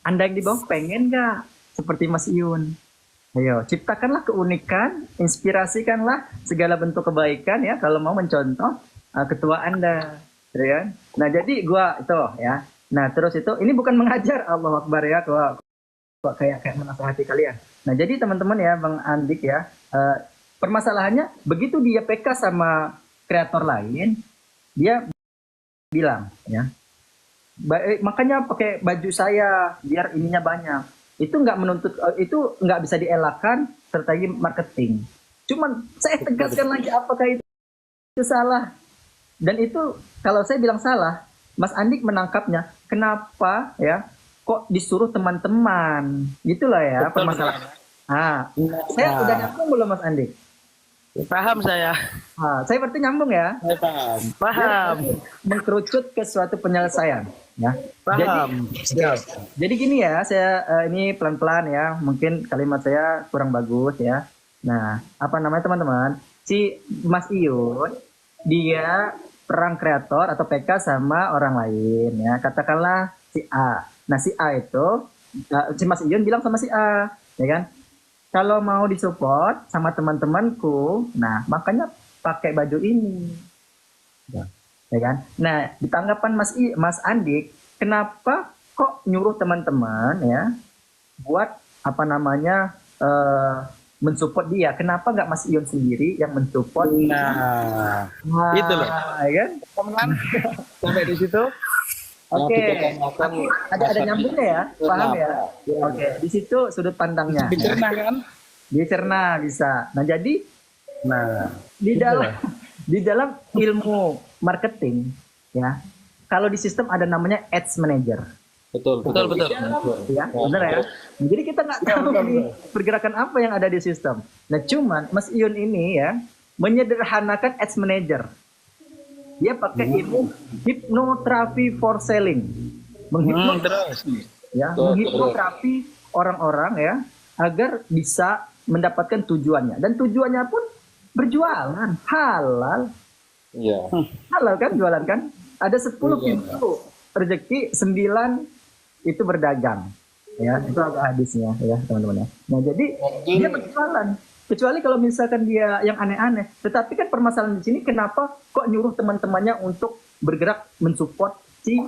Anda yang di bawah pengen nggak seperti Mas Iyun? Ayo, ciptakanlah keunikan, inspirasikanlah segala bentuk kebaikan ya kalau mau mencontoh ketua Anda, gitu kan? Nah, jadi gua itu ya. Nah, terus itu ini bukan mengajar Allah Akbar ya, kok kayak menasihati kalian. Nah, jadi teman-teman ya, Bang Andik ya, permasalahannya begitu dia PK sama kreator lain, dia bilang ya, makanya pakai baju saya biar ininya banyak. Itu nggak menuntut, itu nggak bisa dielakkan strategi marketing. Cuman saya tegaskan lagi apakah itu salah? Dan itu kalau saya bilang salah, Mas Andik menangkapnya. Kenapa ya? Kok disuruh teman-teman? Gitulah ya Betul, betul. permasalahannya. Ah, saya udah Nah, nyambung belum Mas Andik? paham saya. Saya berarti nyambung ya. Saya paham. Dia Paham. mengkerucut ke suatu penyelesaian. Ya. Jadi, Paham. ya. Siap. Jadi gini ya, saya ini pelan-pelan ya. Mungkin kalimat saya kurang bagus ya. Nah, apa namanya teman-teman? Si Mas Iyun, dia perang kreator atau PK sama orang lain ya. Katakanlah si A. Nah, si A itu, si Mas Iyun bilang sama si A, ya kan? Kalau mau disupport sama teman-temanku, nah makanya pakai baju ini, ya kan? Nah, di tanggapan Mas Andik, kenapa kok nyuruh teman-teman ya buat apa namanya mensupport dia? Kenapa nggak Mas Ion sendiri yang mensupport? Nah, Nah, itu loh. ya kan? Teman, sampai di situ. Oke, Dikatakan ada nyambungnya ya, paham ya? Ya. Oke, di situ sudut pandangnya. Dicerna kan? Dicerna bisa. Nah, jadi Nah, di gitu dalam loh. di dalam ilmu marketing ya, kalau di sistem ada namanya ads manager Betul, betul, betul. ya, benar ya. Jadi kita nggak tahu nih pergerakan apa yang ada di sistem. Nah, cuman Mas Ion ini ya menyederhanakan ads manager. Dia pakai ilmu hipnoterapi for selling, Terus. ya, menghipnoterapi orang-orang ya agar bisa mendapatkan tujuannya, dan tujuannya pun berjualan halal. Iya. Halal kan, jualan kan? Ada 10 pintu rezeki, 9 itu berdagang. Ya, itu agak hadisnya ya, teman-teman ya. Nah, jadi dia berjualan. Kecuali kalau misalkan dia yang aneh-aneh. Tetapi kan permasalahan di sini kenapa kok nyuruh teman-temannya untuk bergerak mensupport si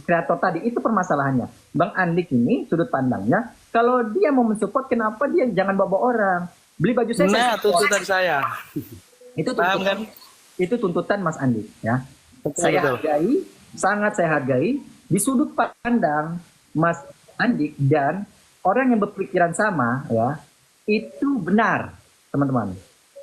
kreator tadi? Itu permasalahannya. Bang Andik ini sudut pandangnya, kalau dia mau mensupport, kenapa dia jangan bawa orang? Beli baju saya. Nah, tuntutan saya. Itu Paham kan? itu tuntutan Mas Andi ya. Betul, Saya betul. hargai, sangat saya hargai di sudut pandang Mas Andi dan orang yang berpikiran sama ya, itu benar, teman-teman.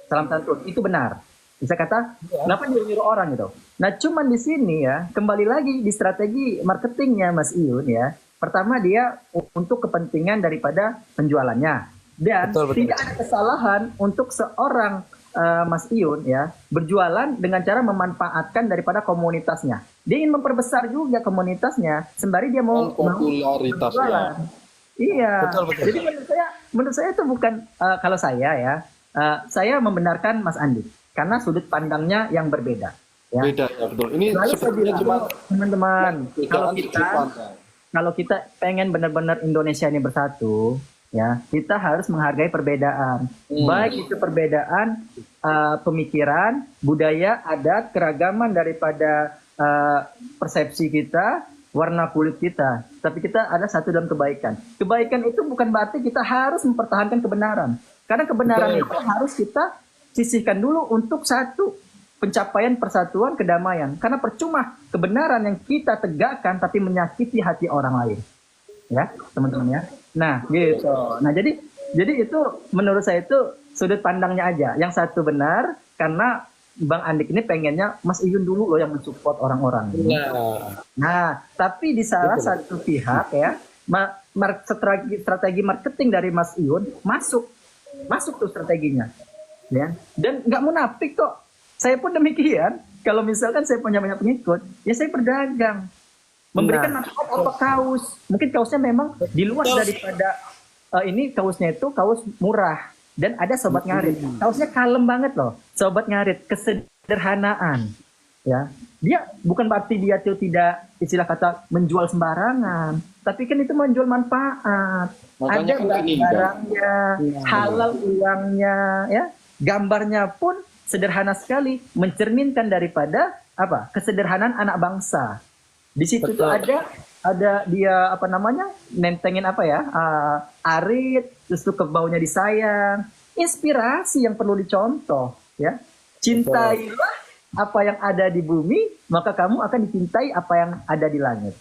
Salam santun, itu benar. Bisa kata, kenapa nyuruh-nyuruh orang gitu. Nah, cuman di sini ya, kembali lagi di strategi marketingnya Mas Iyun ya. Pertama dia untuk kepentingan daripada penjualannya. Dan Betul, betul. tidak ada kesalahan untuk seorang Mas Iyun ya berjualan dengan cara memanfaatkan daripada komunitasnya. Dia ingin memperbesar juga komunitasnya sembari dia mau popularitasnya. berjualan. Iya. Betul, betul. Jadi menurut saya itu bukan kalau saya ya, saya membenarkan Mas Andi karena sudut pandangnya yang berbeda. Ya. Beda ya, betul. Ini Lalu saya sebenarnya bilang, cuma teman-teman, perbedaan sudut pandang. kalau kita pengen benar-benar Indonesia ini bersatu, ya kita harus menghargai perbedaan. Baik itu perbedaan pemikiran, budaya, adat, keragaman daripada persepsi kita, warna kulit kita. Tapi kita ada satu dalam kebaikan. Kebaikan itu bukan berarti kita harus mempertahankan kebenaran. Karena kebenaran itu harus kita sisihkan dulu untuk satu pencapaian persatuan kedamaian. Karena percuma kebenaran yang kita tegakkan tapi menyakiti hati orang lain. Ya, teman-teman ya. Nah, gitu. Nah, jadi itu menurut saya itu sudut pandangnya aja. Yang satu benar karena Bang Andik ini pengennya Mas Iyun dulu loh yang mensupport orang-orang. Nah, tapi di salah satu pihak ya, strategi marketing dari Mas Iyun masuk tuh strateginya. Ya. Dan nggak munafik kok. Saya pun demikian. Kalau misalkan saya punya banyak pengikut, ya saya berdagang. Memberikan manfaat apa kaos. Mungkin kaosnya memang di luar daripada ini kaosnya itu kaos murah. Dan ada sobat ngarit. Kaosnya kalem banget loh. Sobat ngarit, kesederhanaan. ya. Dia bukan berarti dia tuh tidak istilah kata menjual sembarangan, tapi kan itu menjual manfaat. Makanya Ada kan ini, barangnya, halal uangnya, ya. Gambarnya pun sederhana sekali, mencerminkan daripada apa? Kesederhanaan anak bangsa. Di situ tuh ada dia apa namanya? Nentengin apa ya? Arit, terus tuh kebaunya disayang. Inspirasi yang perlu dicontoh, ya. Cintailah apa yang ada di bumi, maka kamu akan dicintai apa yang ada di langit.